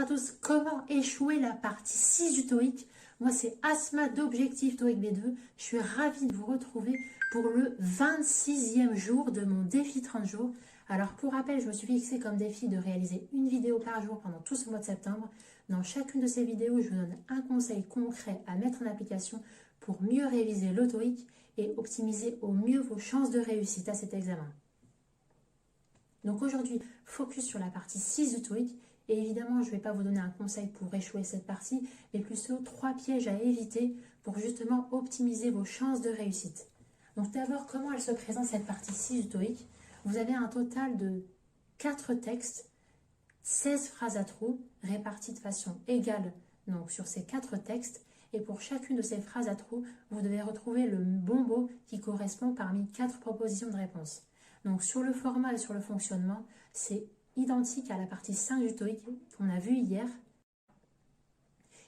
à tous, comment échouer la partie 6 du TOEIC? Moi c'est Asma d'Objectif TOEIC B2, je suis ravie de vous retrouver pour le 26e jour de mon défi 30 jours. Alors pour rappel, je me suis fixé comme défi de réaliser une vidéo par jour pendant tout ce mois de septembre. Dans chacune de ces vidéos, je vous donne un conseil concret à mettre en application pour mieux réviser le TOEIC et optimiser au mieux vos chances de réussite à cet examen. Donc aujourd'hui, focus sur la partie 6 du TOEIC. Et évidemment, je ne vais pas vous donner un conseil pour échouer cette partie, mais plutôt 3 pièges à éviter pour justement optimiser vos chances de réussite. Donc d'abord, comment elle se présente cette partie 6 du TOEIC? Vous avez un total de 4 textes, 16 phrases à trous, réparties de façon égale donc, sur ces 4 textes. Et pour chacune de ces phrases à trous, vous devez retrouver le bon mot qui correspond parmi 4 propositions de réponse. Donc sur le format et sur le fonctionnement, c'est identique à la partie 5 du TOEIC qu'on a vu hier.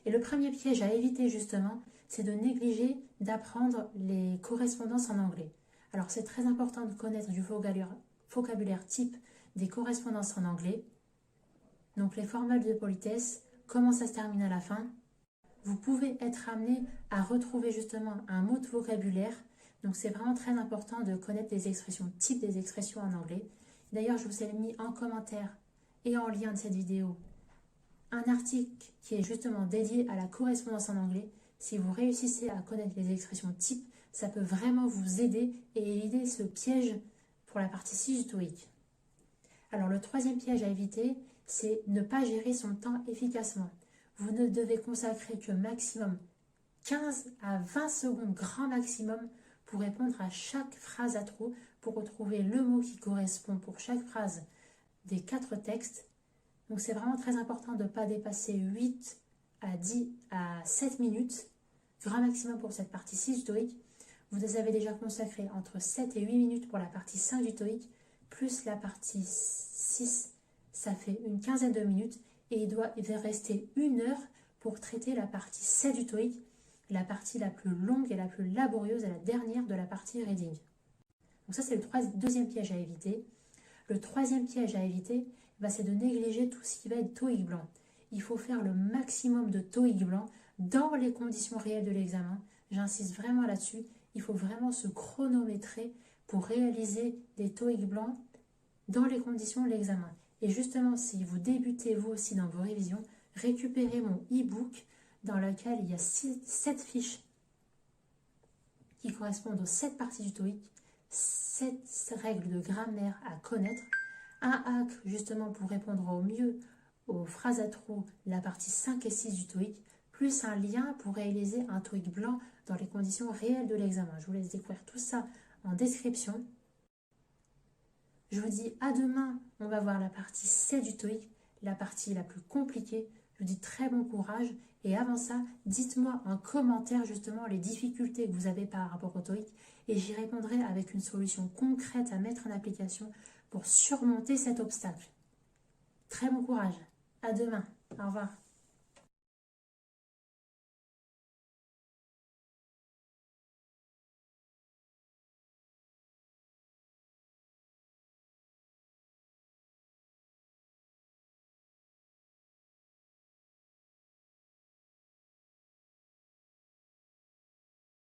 Et le premier piège à éviter justement, c'est de négliger d'apprendre les correspondances en anglais. Alors c'est très important de connaître du vocabulaire type des correspondances en anglais. Donc les formules de politesse, comment ça se termine à la fin. Vous pouvez être amené à retrouver justement un mot de vocabulaire. Donc c'est vraiment très important de connaître des expressions type des expressions en anglais. D'ailleurs, je vous ai mis en commentaire et en lien de cette vidéo un article qui est justement dédié à la correspondance en anglais. Si vous réussissez à connaître les expressions type, ça peut vraiment vous aider et éviter ce piège pour la partie 6 du TOEIC. Alors le troisième piège à éviter, c'est ne pas gérer son temps efficacement. Vous ne devez consacrer que maximum 15 à 20 secondes grand maximum pour répondre à chaque phrase à trous, pour retrouver le mot qui correspond pour chaque phrase des 4 textes. Donc c'est vraiment très important de ne pas dépasser 8 à 10 à 7 minutes, grand maximum pour cette partie 6 du TOEIC. Vous avez déjà consacré entre 7 et 8 minutes pour la partie 5 du TOEIC, plus la partie 6, ça fait une quinzaine de minutes, et il doit rester 1 heure pour traiter la partie 7 du TOEIC, la partie la plus longue et la plus laborieuse et la dernière de la partie reading. Donc ça c'est le deuxième piège à éviter. Le troisième piège à éviter, c'est de négliger tout ce qui va être TOEIC blanc. Il faut faire le maximum de TOEIC blanc dans les conditions réelles de l'examen. J'insiste vraiment là-dessus. Il faut vraiment se chronométrer pour réaliser des TOEIC blancs dans les conditions de l'examen. Et justement, si vous débutez vous aussi dans vos révisions, récupérez mon e-book dans lequel il y a 7 fiches qui correspondent aux 7 parties du TOEIC, 7 règles de grammaire à connaître, un hack justement pour répondre au mieux aux phrases à trous, la partie 5 et 6 du TOEIC, plus un lien pour réaliser un TOEIC blanc dans les conditions réelles de l'examen. Je vous laisse découvrir tout ça en description. Je vous dis à demain, on va voir la partie 7 du TOEIC, la partie la plus compliquée. Je vous dis très bon courage. Et avant ça, dites-moi en commentaire justement les difficultés que vous avez par rapport au TOEIC et j'y répondrai avec une solution concrète à mettre en application pour surmonter cet obstacle. Très bon courage. À demain. Au revoir.